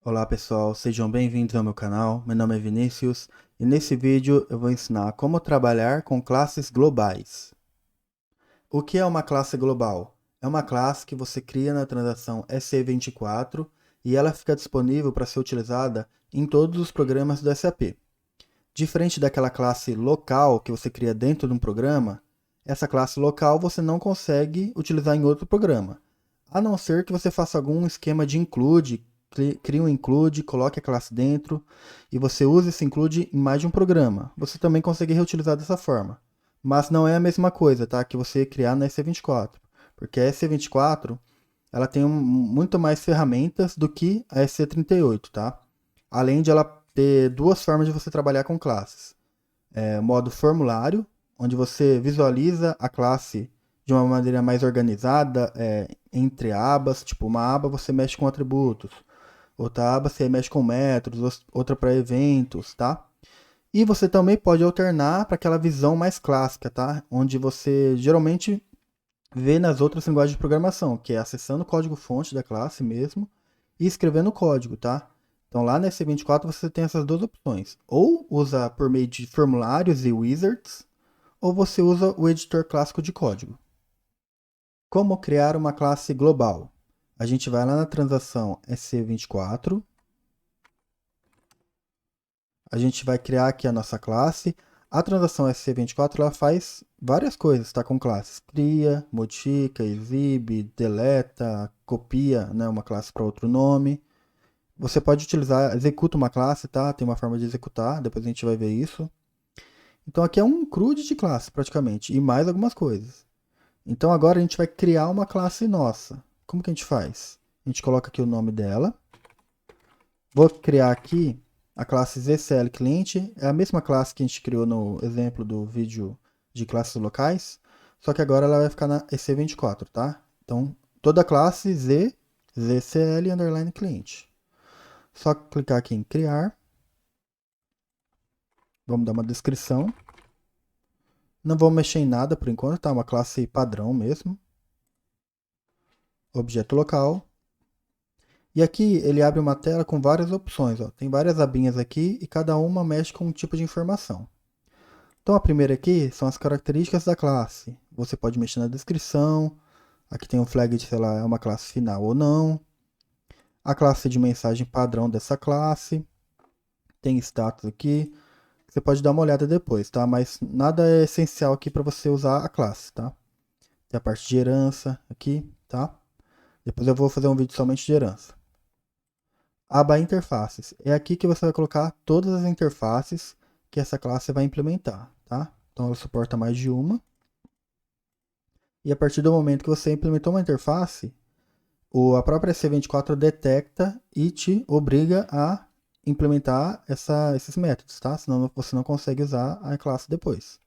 Olá pessoal, sejam bem-vindos ao meu canal. Meu nome é Vinícius e nesse vídeo eu vou ensinar como trabalhar com classes globais. O que é uma classe global? É uma classe que você cria na transação SE24 e ela fica disponível para ser utilizada em todos os programas do SAP. Diferente daquela classe local que você cria dentro de um programa, essa classe local você não consegue utilizar em outro programa, a não ser que você faça algum esquema de include, crie um include, coloque a classe dentro e você use esse include em mais de um programa. Você também consegue reutilizar dessa forma. Mas não é a mesma coisa, tá? Que você criar na EC24. Porque a EC24 ela tem muito mais ferramentas do que a SC38, tá? Além de ela ter duas formas de você trabalhar com classes. Modo formulário, onde você visualiza a classe de uma maneira mais organizada, entre abas, tipo uma aba você mexe com atributos, outra aba você mexe com métodos, outra para eventos, tá? E você também pode alternar para aquela visão mais clássica, tá? Onde você geralmente vê nas outras linguagens de programação, que é acessando o código-fonte da classe mesmo e escrevendo o código, tá? Então lá na EC24 você tem essas duas opções. Ou usa por meio de formulários e wizards, ou você usa o editor clássico de código. Como criar uma classe global? A gente vai lá na transação EC24, a gente vai criar aqui a nossa classe. A transação SC24 ela faz várias coisas, tá? Com classes. Cria, modifica, exibe, deleta, copia, né, uma classe para outro nome. Você pode utilizar, executa uma classe, tá? Tem uma forma de executar, depois a gente vai ver isso. Então aqui é um CRUD de classe, praticamente, e mais algumas coisas. Então agora a gente vai criar uma classe nossa. Como que a gente faz? A gente coloca aqui o nome dela. Vou criar aqui a classe ZCL Cliente. É a mesma classe que a gente criou no exemplo do vídeo de classes locais, só que agora ela vai ficar na EC24, tá? Então, toda classe ZCL underline cliente. Só clicar aqui em criar. Vamos dar uma descrição. Não vou mexer em nada por enquanto, tá? Uma classe padrão mesmo. Objeto local. E aqui ele abre uma tela com várias opções. Ó. Tem várias abinhas aqui e cada uma mexe com um tipo de informação. Então a primeira aqui são as características da classe. Você pode mexer na descrição. Aqui tem um flag de, sei lá, é uma classe final ou não. A classe de mensagem padrão dessa classe. Tem status aqui. Você pode dar uma olhada depois, tá? Mas nada é essencial aqui para você usar a classe, tá? Tem a parte de herança aqui, tá? Depois eu vou fazer um vídeo somente de herança. Aba interfaces. É aqui que você vai colocar todas as interfaces que essa classe vai implementar, tá? Então ela suporta mais de uma. E a partir do momento que você implementou uma interface, a própria C24 detecta e te obriga a implementar esses métodos, tá? Senão você não consegue usar a classe depois.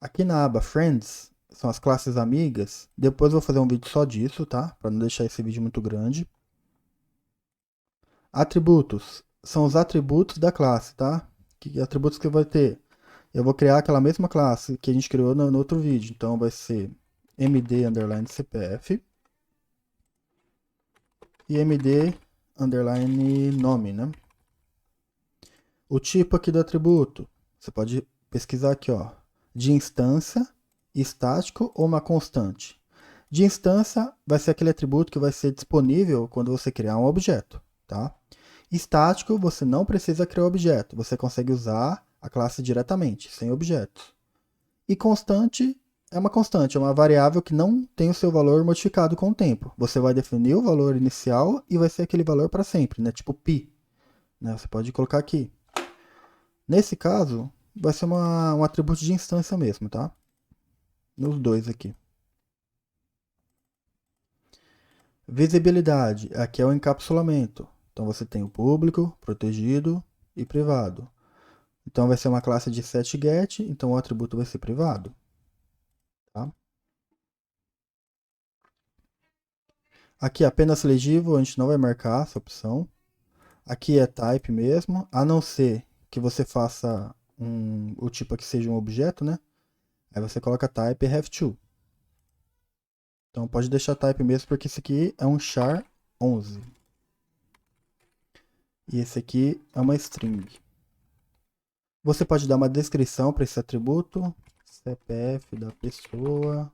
Aqui na aba Friends, são as classes amigas. Depois eu vou fazer um vídeo só disso, tá? Para não deixar esse vídeo muito grande. Atributos. São os atributos da classe, tá? Que atributos que vai ter? Eu vou criar aquela mesma classe que a gente criou no outro vídeo. Então vai ser md underline cpf e md underline nome, né? O tipo aqui do atributo, você pode pesquisar aqui, ó, de instância, estático ou uma constante. De instância vai ser aquele atributo que vai ser disponível quando você criar um objeto, tá? Estático, você não precisa criar o objeto, você consegue usar a classe diretamente, sem objetos. E constante é uma variável que não tem o seu valor modificado com o tempo. Você vai definir o valor inicial e vai ser aquele valor para sempre, né? Tipo π. Né? Você pode colocar aqui. Nesse caso, vai ser um atributo de instância mesmo, tá? Nos dois aqui. Visibilidade, aqui é o encapsulamento. Então você tem o público, protegido e privado. Então vai ser uma classe de setGet, então o atributo vai ser privado. Tá? Aqui apenas legível, a gente não vai marcar essa opção. Aqui é type mesmo, a não ser que você faça o tipo aqui seja um objeto, né? Aí você coloca type have to. Então pode deixar type mesmo, porque isso aqui é um char 11. e esse aqui é uma string. Você pode dar uma descrição para esse atributo, CPF da pessoa,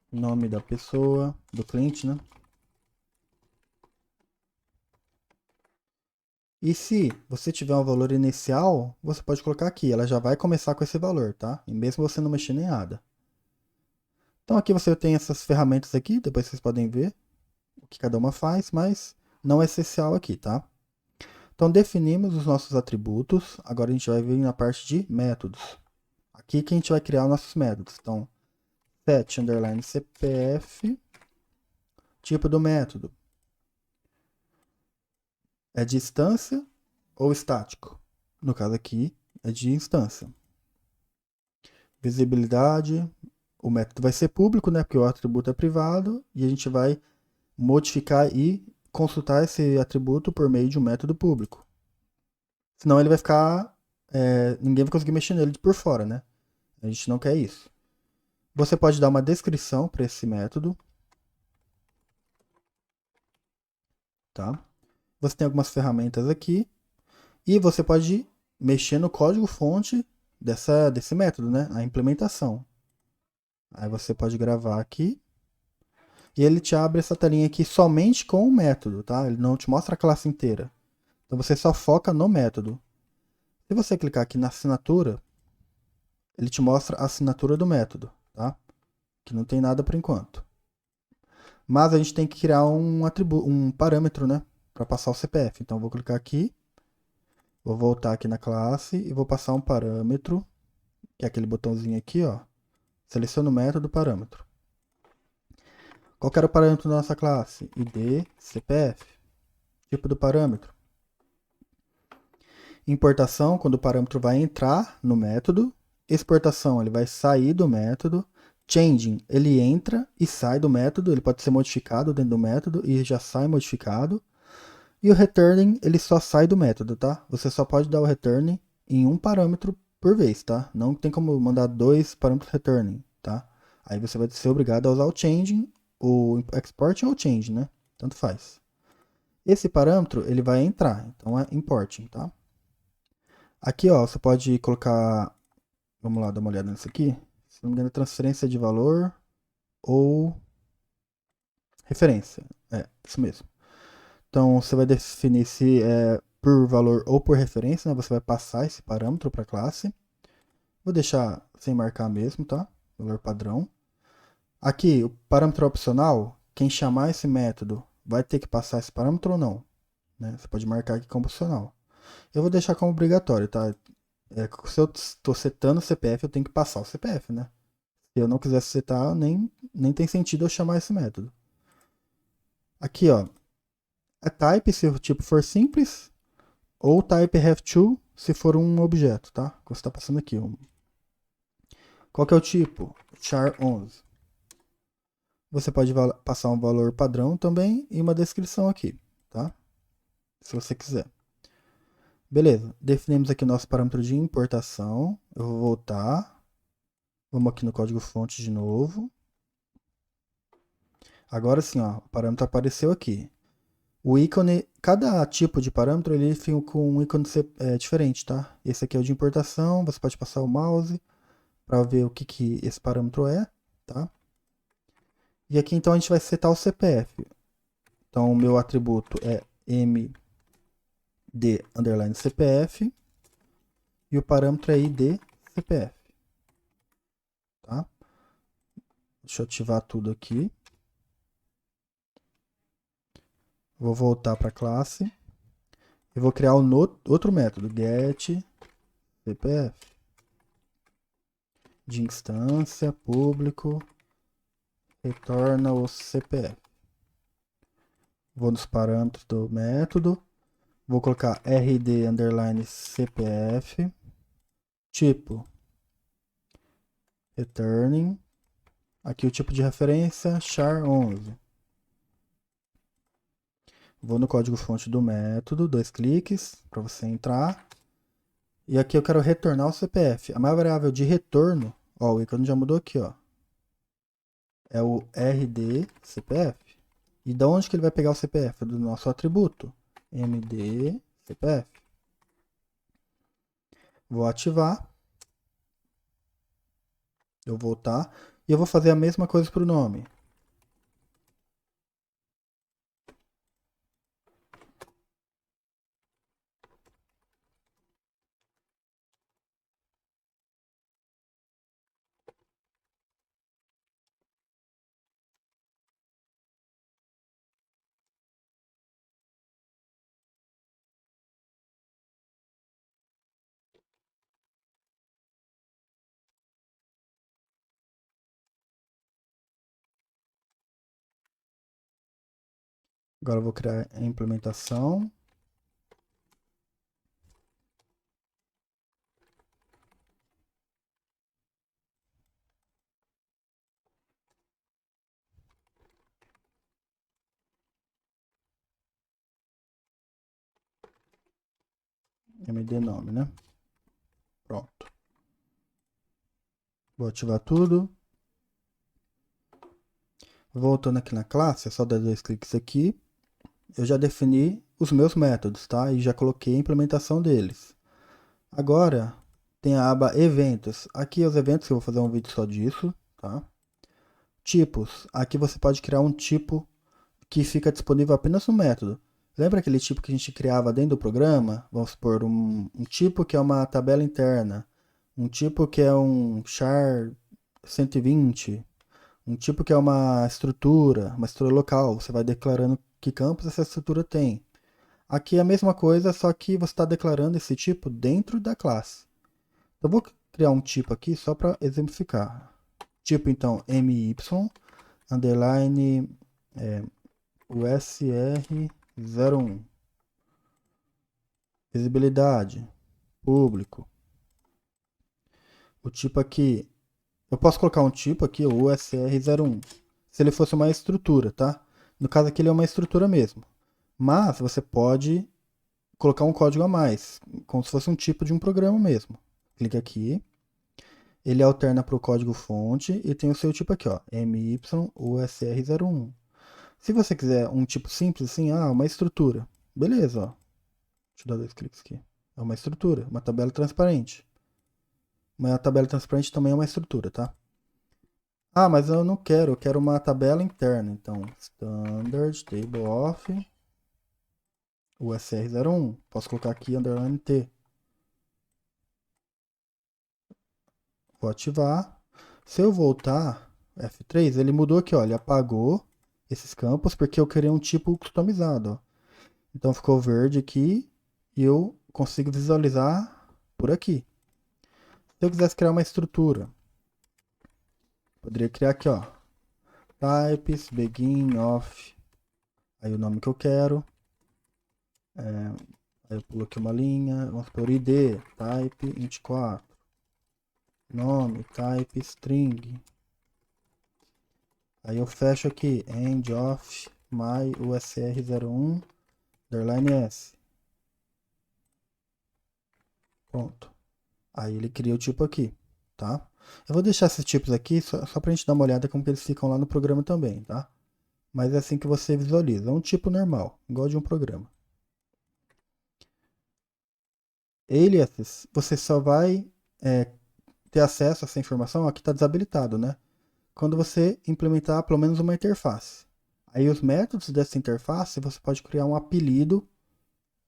nome da pessoa, do cliente, né? E se você tiver um valor inicial, você pode colocar aqui, ela já vai começar com esse valor, tá? E mesmo você não mexer em nada. Então aqui você tem essas ferramentas aqui, depois vocês podem ver o que cada uma faz, mas não é essencial aqui, tá? Então definimos os nossos atributos, agora a gente vai vir na parte de métodos. Aqui que a gente vai criar os nossos métodos. Então, set underline CPF, tipo do método. É de instância ou estático? No caso aqui, é de instância. Visibilidade, o método vai ser público, né? Porque o atributo é privado, e a gente vai modificar e consultar esse atributo por meio de um método público. Senão ele vai ficar. Ninguém vai conseguir mexer nele por fora, né? A gente não quer isso. Você pode dar uma descrição para esse método. Tá? Você tem algumas ferramentas aqui. E você pode mexer no código-fonte desse método, né? A implementação. Aí você pode gravar aqui. E ele te abre essa telinha aqui somente com o método, tá? Ele não te mostra a classe inteira. Então você só foca no método. Se você clicar aqui na assinatura, ele te mostra a assinatura do método, tá? Que não tem nada por enquanto. Mas a gente tem que criar um parâmetro, né? Para passar o CPF. Então eu vou clicar aqui, vou voltar aqui na classe e vou passar um parâmetro, que é aquele botãozinho aqui, ó. Seleciona o método parâmetro. Qual que era o parâmetro da nossa classe? ID, CPF. Tipo do parâmetro. Importação, quando o parâmetro vai entrar no método. Exportação, ele vai sair do método. Changing, ele entra e sai do método. Ele pode ser modificado dentro do método e já sai modificado. E o returning, ele só sai do método, tá? Você só pode dar o returning em um parâmetro por vez, tá? Não tem como mandar 2 parâmetros returning, tá? Aí você vai ser obrigado a usar o changing, o export ou o change, né? Tanto faz. Esse parâmetro, ele vai entrar, então é importing, tá? Aqui, ó, você pode colocar, vamos lá, dar uma olhada nisso aqui. Se não me engano, transferência de valor ou referência. É, isso mesmo. Então, você vai definir se é por valor ou por referência, né? Você vai passar esse parâmetro para a classe. Vou deixar sem marcar mesmo, tá? Valor padrão. Aqui, o parâmetro opcional, quem chamar esse método vai ter que passar esse parâmetro ou não? Né? Você pode marcar aqui como opcional. Eu vou deixar como obrigatório, tá? Se eu estou setando o CPF, eu tenho que passar o CPF, né? Se eu não quiser setar, nem tem sentido eu chamar esse método. Aqui, ó, é type se o tipo for simples, ou type have to se for um objeto, tá? Que você está passando aqui. Qual que é o tipo? char11. Você pode passar um valor padrão também e uma descrição aqui, tá? Se você quiser. Beleza, definimos aqui o nosso parâmetro de importação. Eu vou voltar. Vamos aqui no código-fonte de novo. Agora sim, ó, o parâmetro apareceu aqui. O ícone, cada tipo de parâmetro ele fica com um ícone diferente, tá? Esse aqui é o de importação, você pode passar o mouse para ver o que esse parâmetro é, tá? E aqui então a gente vai setar o CPF. Então o meu atributo é md underline CPF e o parâmetro é id CPF, tá? Deixa eu ativar tudo aqui. Vou voltar para a classe e vou criar outro método, get CPF de instância público retorna o CPF. Vou nos parâmetros do método, vou colocar rd underline CPF, tipo returning, aqui o tipo de referência char11. Vou no código-fonte do método, 2 cliques para você entrar. E aqui eu quero retornar o CPF. A minha variável de retorno, ó, o ícone já mudou aqui, ó. É o rd CPF. E de onde que ele vai pegar o CPF? Do nosso atributo. MD CPF. Vou ativar. Eu vou voltar. E eu vou fazer a mesma coisa para o nome. Agora eu vou criar a implementação. MD nome, né? Pronto. Vou ativar tudo. Voltando aqui na classe, é só dar 2 cliques aqui. Eu já defini os meus métodos, tá? E já coloquei a implementação deles. Agora, tem a aba Eventos. Aqui os eventos, eu vou fazer um vídeo só disso, tá? Tipos. Aqui você pode criar um tipo que fica disponível apenas no método. Lembra aquele tipo que a gente criava dentro do programa? Vamos supor, um tipo que é uma tabela interna. Um tipo que é um char 120. Um tipo que é uma estrutura local. Você vai declarando que campos essa estrutura tem. Aqui é a mesma coisa, só que você está declarando esse tipo dentro da classe. Eu vou criar um tipo aqui só para exemplificar. Tipo, então, my, underline, usr01. Visibilidade, público. O tipo aqui, eu posso colocar um tipo aqui, o usr01, se ele fosse uma estrutura, tá? No caso aqui ele é uma estrutura mesmo. Mas você pode colocar um código a mais, como se fosse um tipo de um programa mesmo. Clica aqui. Ele alterna para o código fonte e tem o seu tipo aqui, ó, MYUSR01. Se você quiser um tipo simples assim, uma estrutura. Beleza, ó. Deixa eu dar 2 cliques aqui. É uma estrutura, uma tabela transparente. Uma tabela transparente também é uma estrutura, tá? Mas eu não quero, eu quero uma tabela interna. Então, standard table of USR01. Posso colocar aqui underline T. Vou ativar. Se eu voltar F3, ele mudou aqui, ó. Ele apagou esses campos porque eu queria um tipo customizado, ó. Então ficou verde aqui e eu consigo visualizar por aqui. Se eu quisesse criar uma estrutura, poderia criar aqui, ó. Types begin of. Aí o nome que eu quero. Aí eu pulo aqui uma linha. Vamos por ID, type 24. Nome, type string. Aí eu fecho aqui, end of my usr01 underline s. Pronto. Aí ele cria o tipo aqui, tá? Eu vou deixar esses tipos aqui só pra gente dar uma olhada como que eles ficam lá no programa também, tá? Mas é assim que você visualiza. É um tipo normal, igual de um programa. Aliases, você só vai ter acesso a essa informação, aqui está desabilitado, né? Quando você implementar pelo menos uma interface. Aí os métodos dessa interface, você pode criar um apelido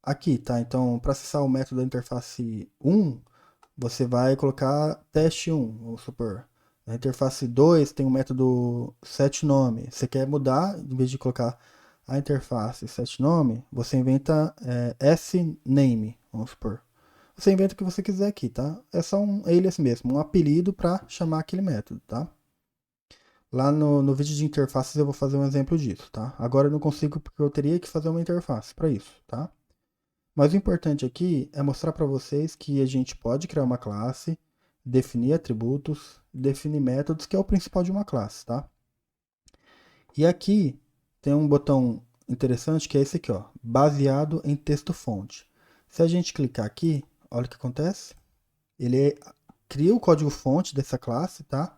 aqui, tá? Então, para acessar o método da interface 1, você vai colocar teste 1, vamos supor. Na interface 2 tem um método setNome. Você quer mudar, em vez de colocar a interface setNome, você inventa sname, vamos supor. Você inventa o que você quiser aqui, tá? É só um alias mesmo, um apelido para chamar aquele método, tá? Lá no vídeo de interfaces eu vou fazer um exemplo disso, tá? Agora eu não consigo porque eu teria que fazer uma interface para isso, tá? Mas o importante aqui é mostrar para vocês que a gente pode criar uma classe, definir atributos, definir métodos, que é o principal de uma classe, tá? E aqui tem um botão interessante que é esse aqui, ó, baseado em texto-fonte. Se a gente clicar aqui, olha o que acontece. Ele cria o código-fonte dessa classe, tá?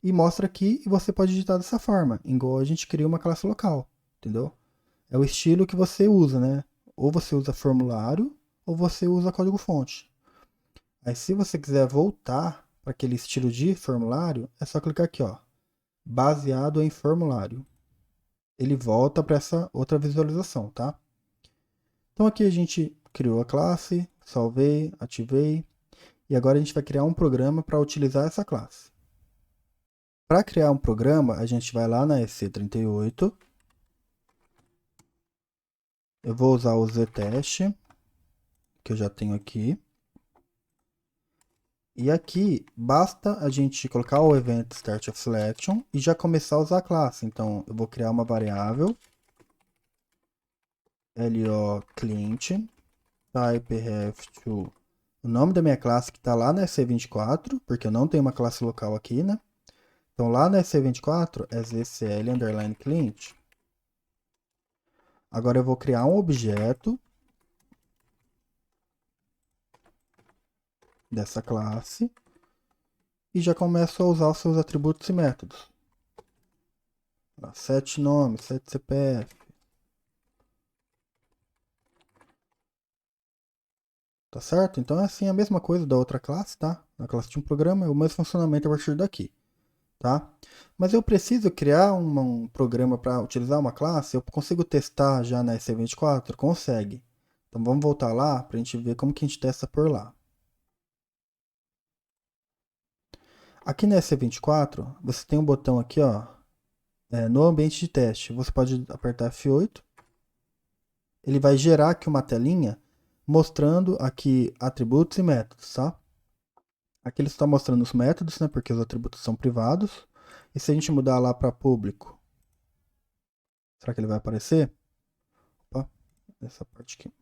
E mostra aqui e você pode digitar dessa forma, igual a gente cria uma classe local, entendeu? É o estilo que você usa, né? Ou você usa formulário, ou você usa código-fonte. Aí se você quiser voltar para aquele estilo de formulário, é só clicar aqui, ó, baseado em formulário. Ele volta para essa outra visualização, tá? Então aqui a gente criou a classe, salvei, ativei, e agora a gente vai criar um programa para utilizar essa classe. Para criar um programa, a gente vai lá na EC38. Eu vou usar o ztest, que eu já tenho aqui. E aqui, basta a gente colocar o event start of selection e já começar a usar a classe. Então, eu vou criar uma variável LO_client type ref to o nome da minha classe que está lá na EC24, porque eu não tenho uma classe local aqui, né? Então, lá na EC24 é zcl_client. Agora eu vou criar um objeto dessa classe e já começo a usar os seus atributos e métodos. Set nome, set CPF. Tá certo? Então é assim a mesma coisa da outra classe, tá? Na classe de um programa é o mesmo funcionamento a partir daqui, tá? Mas eu preciso criar um programa para utilizar uma classe, eu consigo testar já na EC24? Consegue. Então vamos voltar lá para a gente ver como que a gente testa por lá. Aqui na EC24, você tem um botão aqui, ó, no ambiente de teste. Você pode apertar F8. Ele vai gerar aqui uma telinha mostrando aqui atributos e métodos, tá? Aqui ele está mostrando os métodos, né, porque os atributos são privados. E se a gente mudar lá para público, será que ele vai aparecer? Opa, essa parte aqui.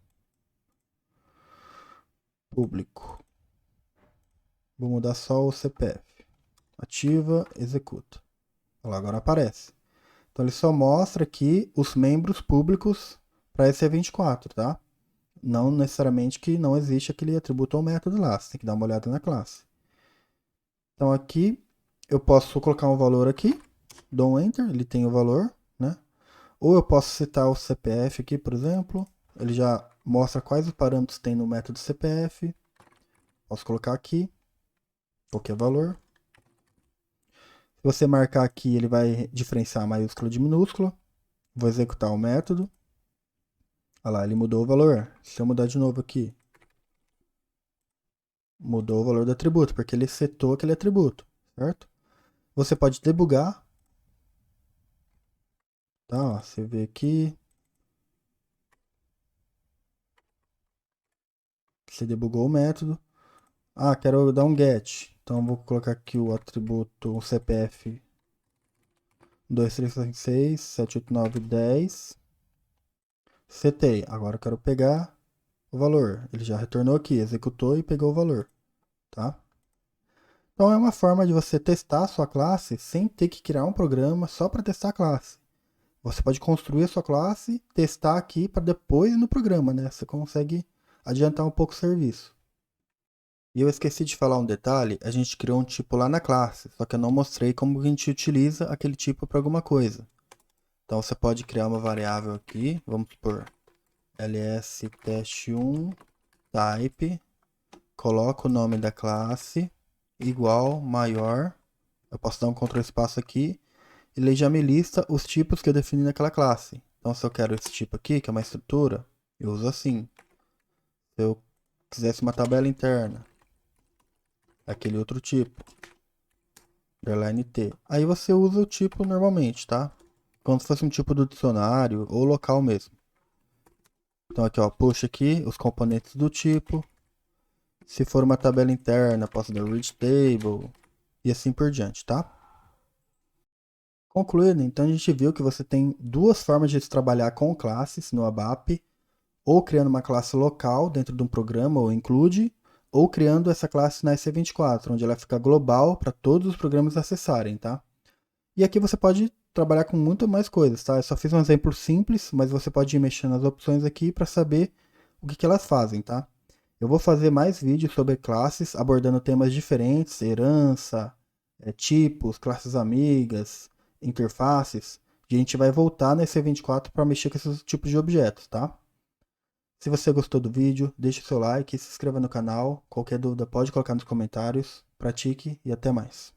Público. Vou mudar só o CPF. Ativa, executa. Olha lá, agora aparece. Então ele só mostra aqui os membros públicos para esse E24, tá? Não necessariamente que não existe aquele atributo ou método lá. Você tem que dar uma olhada na classe. Então aqui eu posso colocar um valor aqui. Dou um Enter, ele tem o valor, né? Ou eu posso citar o CPF aqui, por exemplo. Ele já mostra quais os parâmetros tem no método CPF. Posso colocar aqui qualquer valor. Se você marcar aqui, ele vai diferenciar maiúsculo de minúsculo. Vou executar o método. Olha lá, ele mudou o valor. Se eu mudar de novo aqui, mudou o valor do atributo, porque ele setou aquele atributo, certo? Você pode debugar. Tá, ó, você vê aqui. Você debugou o método. Ah, quero dar um get. Então vou colocar aqui o atributo CPF 2336 78910. Setei. Agora eu quero pegar o valor. Ele já retornou aqui, executou e pegou o valor, tá? Então é uma forma de você testar a sua classe sem ter que criar um programa só para testar a classe. Você pode construir a sua classe, testar aqui para depois ir no programa, né? Você consegue adiantar um pouco o serviço. E eu esqueci de falar um detalhe, a gente criou um tipo lá na classe, só que eu não mostrei como a gente utiliza aquele tipo para alguma coisa. Então você pode criar uma variável aqui, vamos supor, ls_test1 type, coloca o nome da classe, igual, maior, eu posso dar um Ctrl espaço aqui, e ele já me lista os tipos que eu defini naquela classe. Então se eu quero esse tipo aqui, que é uma estrutura, eu uso assim. Se eu quisesse uma tabela interna, aquele outro tipo, underline T. Aí você usa o tipo normalmente, tá? Como se fosse um tipo do dicionário ou local mesmo. Então aqui, ó, puxa aqui os componentes do tipo. Se for uma tabela interna, posso dar read table e assim por diante, tá? Concluindo, então a gente viu que você tem duas formas de trabalhar com classes no ABAP, ou criando uma classe local dentro de um programa ou include, ou criando essa classe na EC24, onde ela fica global para todos os programas acessarem, tá? E aqui você pode trabalhar com muito mais coisas, tá? Eu só fiz um exemplo simples, mas você pode ir mexendo nas opções aqui para saber o que elas fazem, tá? Eu vou fazer mais vídeos sobre classes, abordando temas diferentes, herança, tipos, classes amigas, interfaces. E a gente vai voltar nesse 24 para mexer com esses tipos de objetos, tá? Se você gostou do vídeo, deixe o seu like e se inscreva no canal. Qualquer dúvida pode colocar nos comentários. Pratique e até mais.